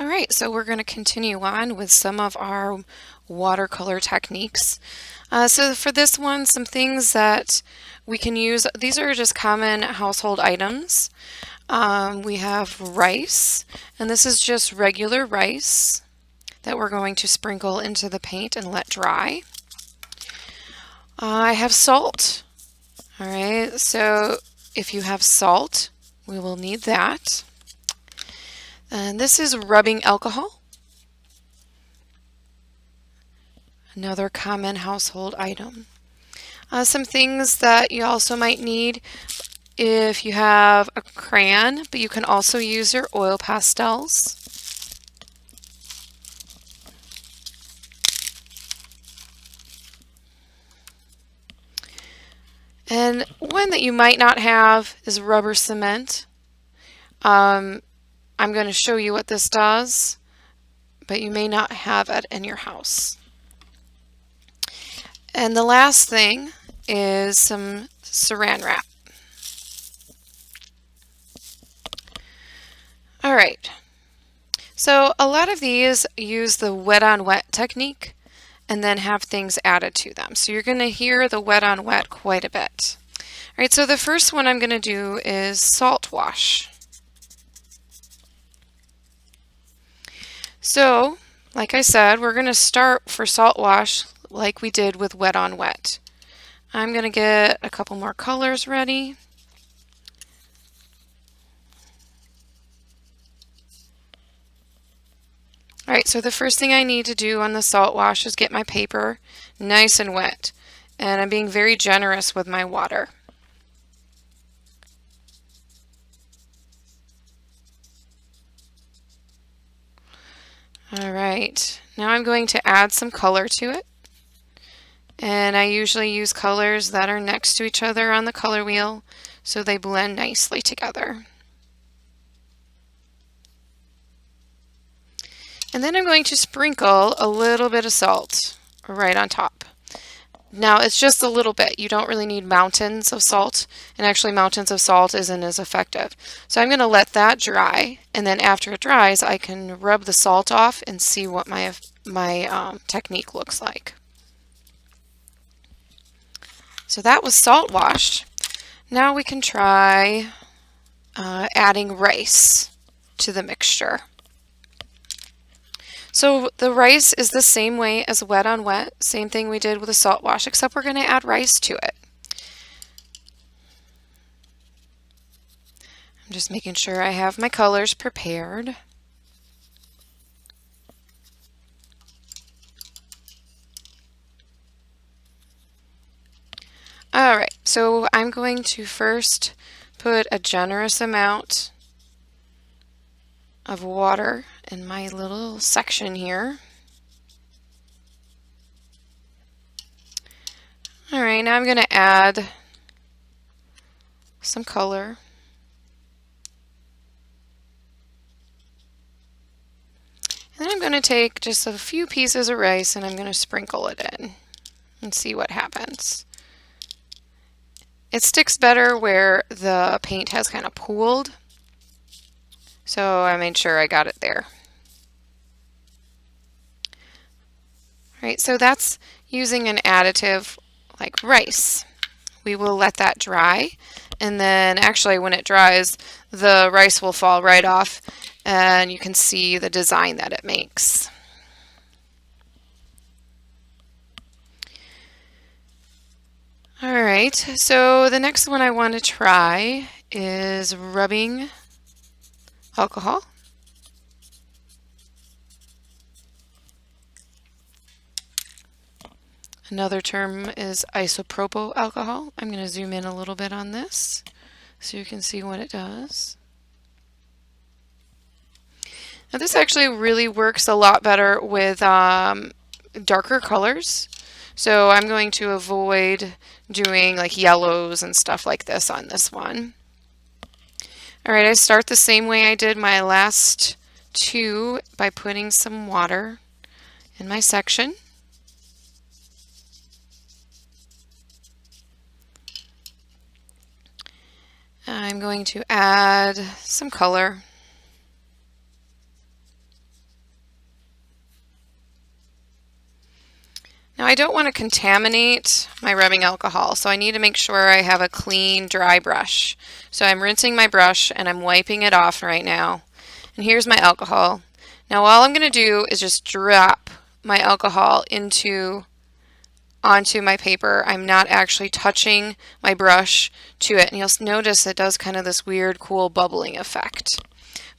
All right, so we're going to continue on with some of our watercolor techniques. So for this one, some things that we can use, these are just common household items. We have rice, and this is just regular rice that we're going to sprinkle into the paint and let dry. I have salt. All right, so if you have salt, we will need that. And this is rubbing alcohol. Another common household item. Some things that you also might need if you have a crayon, but you can also use your oil pastels. And one that you might not have is rubber cement. I'm going to show you what this does, but you may not have it in your house. And the last thing is some saran wrap. All right, so a lot of these use the wet on wet technique and then have things added to them. So you're going to hear the wet on wet quite a bit. All right, so the first one I'm going to do is salt wash. So, like I said, we're going to start for salt wash like we did with wet on wet. I'm going to get a couple more colors ready. All right, so the first thing I need to do on the salt wash is get my paper nice and wet. And I'm being very generous with my water. All right, now I'm going to add some color to it. And I usually use colors that are next to each other on the color wheel so they blend nicely together. And then I'm going to sprinkle a little bit of salt right on top. Now it's just a little bit. You don't really need mountains of salt, and actually mountains of salt isn't as effective. So I'm going to let that dry, and then after it dries I can rub the salt off and see what my technique looks like. So that was salt washed. Now we can try adding rice to the mixture. So the rice is the same way as wet on wet, same thing we did with the salt wash, except we're going to add rice to it. I'm just making sure I have my colors prepared. All right, so I'm going to first put a generous amount of water in my little section here. All right, now I'm going to add some color. And then I'm going to take just a few pieces of rice and I'm going to sprinkle it in and see what happens. It sticks better where the paint has kind of pooled, so I made sure I got it there. All right, so that's using an additive like rice. We will let that dry, and then actually when it dries, the rice will fall right off and you can see the design that it makes. All right, so the next one I want to try is rubbing alcohol. Another term is isopropyl alcohol. I'm going to zoom in a little bit on this so you can see what it does. Now this actually really works a lot better with darker colors. So I'm going to avoid doing like yellows and stuff like this on this one. All right, I start the same way I did my last two by putting some water in my section. I'm going to add some color. I don't want to contaminate my rubbing alcohol, so I need to make sure I have a clean, dry brush. So I'm rinsing my brush and I'm wiping it off right now. And here's my alcohol. Now all I'm going to do is just drop my alcohol onto my paper. I'm not actually touching my brush to it. And you'll notice it does kind of this weird, cool bubbling effect.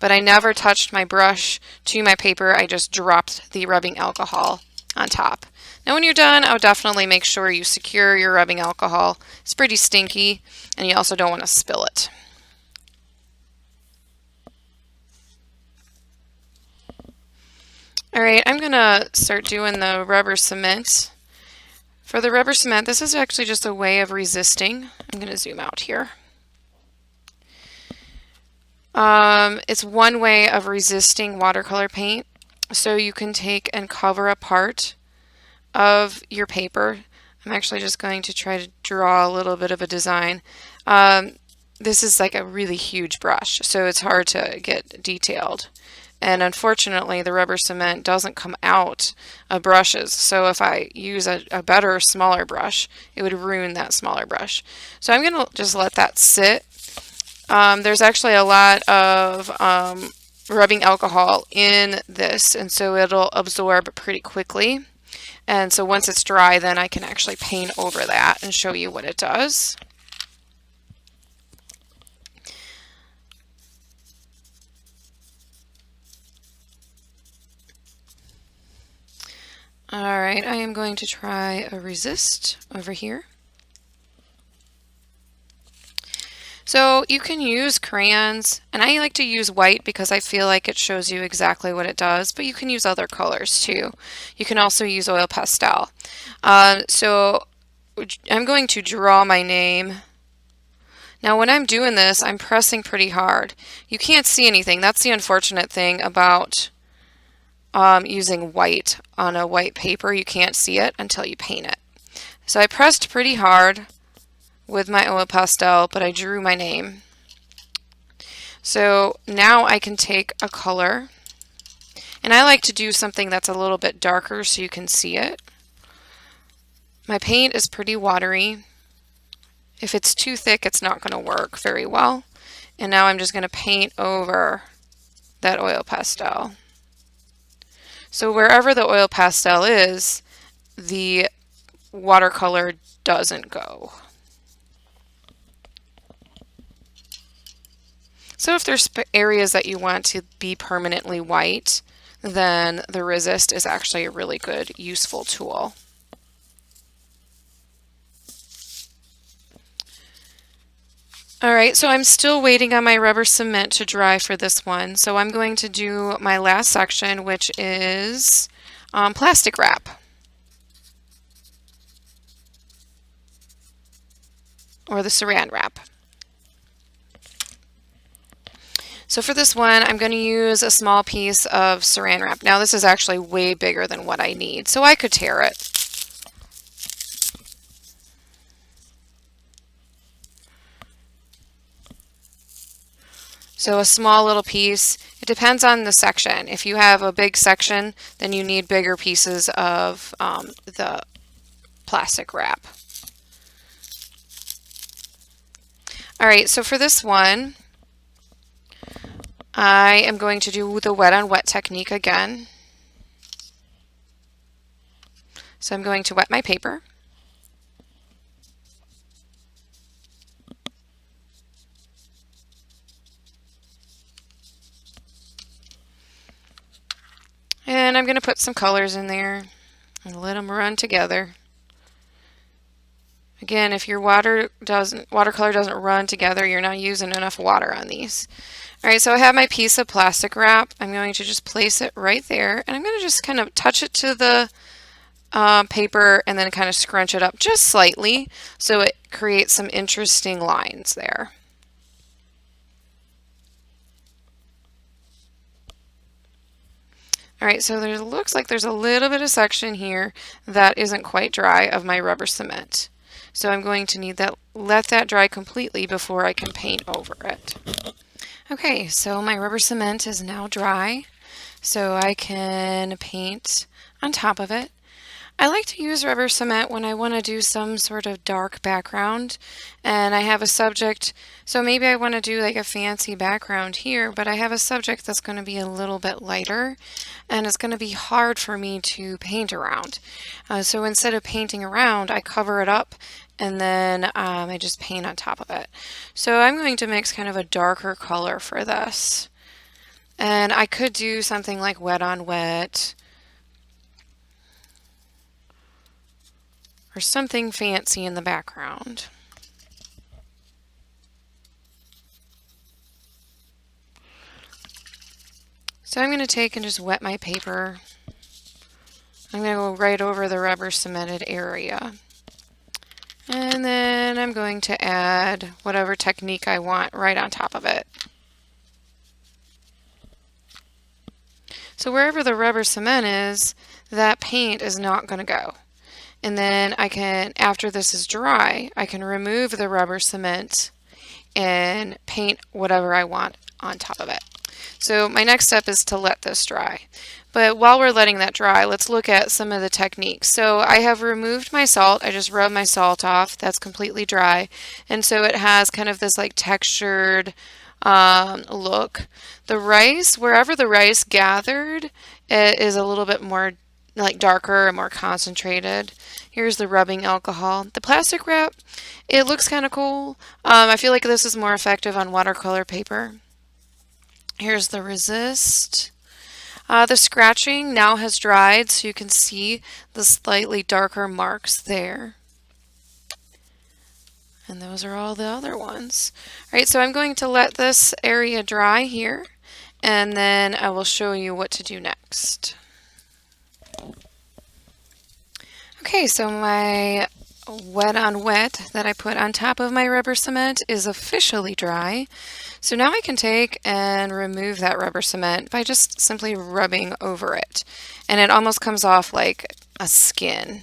But I never touched my brush to my paper. I just dropped the rubbing alcohol on top. Now when you're done, I would definitely make sure you secure your rubbing alcohol. It's pretty stinky, and you also don't want to spill it. Alright, I'm going to start doing the rubber cement. For the rubber cement, this is actually just a way of resisting. I'm going to zoom out here. It's one way of resisting watercolor paint. So you can take and cover a part of your paper. I'm actually just going to try to draw a little bit of a design. This is like a really huge brush, so it's hard to get detailed. And unfortunately, the rubber cement doesn't come out of brushes. So if I use a better, smaller brush, it would ruin that smaller brush. So I'm going to just let that sit. There's actually a lot of rubbing alcohol in this, and so it'll absorb pretty quickly. And so once it's dry, then I can actually paint over that and show you what it does. Alright, I am going to try a resist over here. So you can use crayons, and I like to use white because I feel like it shows you exactly what it does, but you can use other colors too. You can also use oil pastel. So I'm going to draw my name. Now when I'm doing this, I'm pressing pretty hard. You can't see anything. That's the unfortunate thing about using white on a white paper. You can't see it until you paint it. So I pressed pretty hard with my oil pastel, but I drew my name. So now I can take a color, and I like to do something that's a little bit darker so you can see it. My paint is pretty watery. If it's too thick, it's not going to work very well. And now I'm just going to paint over that oil pastel. So wherever the oil pastel is, the watercolor doesn't go. So if there's areas that you want to be permanently white, then the resist is actually a really good, useful tool. Alright, so I'm still waiting on my rubber cement to dry for this one. So I'm going to do my last section, which is plastic wrap. Or the saran wrap. So for this one, I'm going to use a small piece of saran wrap. Now this is actually way bigger than what I need, so I could tear it. So a small little piece. It depends on the section. If you have a big section, then you need bigger pieces of the plastic wrap. Alright, so for this one, I am going to do the wet on wet technique again. So I'm going to wet my paper. And I'm going to put some colors in there and let them run together. Again, if your watercolor doesn't run together, you're not using enough water on these. Alright, so I have my piece of plastic wrap. I'm going to just place it right there, and I'm going to just kind of touch it to the paper and then kind of scrunch it up just slightly so it creates some interesting lines there. Alright, so there looks like there's a little bit of section here that isn't quite dry of my rubber cement. So I'm going to need that, let that dry completely before I can paint over it. Okay, so my rubber cement is now dry, so I can paint on top of it. I like to use rubber cement when I want to do some sort of dark background and I have a subject, so maybe I want to do like a fancy background here, but I have a subject that's going to be a little bit lighter and it's going to be hard for me to paint around. So instead of painting around, I cover it up and then I just paint on top of it. So I'm going to mix kind of a darker color for this. And I could do something like wet on wet, or something fancy in the background. So I'm going to take and just wet my paper. I'm going to go right over the rubber cemented area. And then I'm going to add whatever technique I want right on top of it. So wherever the rubber cement is, that paint is not going to go. And then I can, after this is dry, I can remove the rubber cement and paint whatever I want on top of it. So my next step is to let this dry. But while we're letting that dry, let's look at some of the techniques. So I have removed my salt. I just rubbed my salt off. That's completely dry. And so it has kind of this like textured look. The rice, wherever the rice gathered, it is a little bit more like darker and more concentrated. Here's the rubbing alcohol. The plastic wrap, it looks kind of cool. I feel like this is more effective on watercolor paper. Here's the resist. The scratching now has dried, so you can see the slightly darker marks there. And those are all the other ones. All right, so I'm going to let this area dry here, and then I will show you what to do next. Okay, so my wet on wet that I put on top of my rubber cement is officially dry. So now I can take and remove that rubber cement by just simply rubbing over it. And it almost comes off like a skin.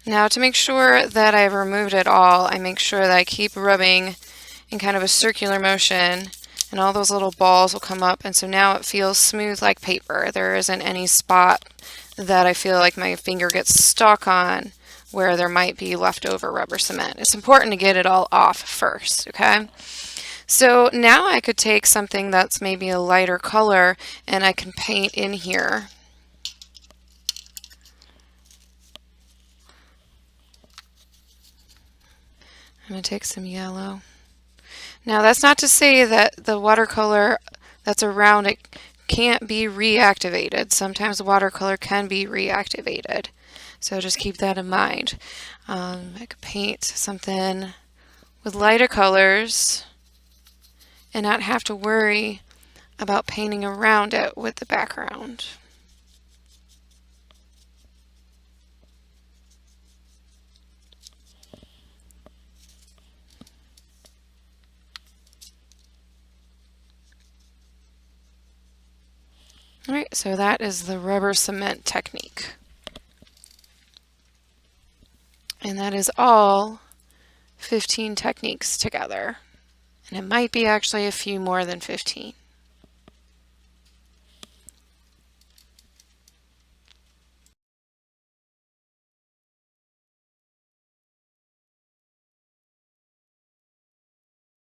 Now to make sure that I've removed it all, I make sure that I keep rubbing in kind of a circular motion, and all those little balls will come up, and so now it feels smooth like paper. There isn't any spot that I feel like my finger gets stuck on where there might be leftover rubber cement. It's important to get it all off first, okay? So now I could take something that's maybe a lighter color and I can paint in here. I'm going to take some yellow. Now that's not to say that the watercolor that's around it can't be reactivated. Sometimes watercolor can be reactivated. So just keep that in mind. I could paint something with lighter colors and not have to worry about painting around it with the background. Alright, so that is the rubber cement technique. And that is all 15 techniques together. And it might be actually a few more than 15.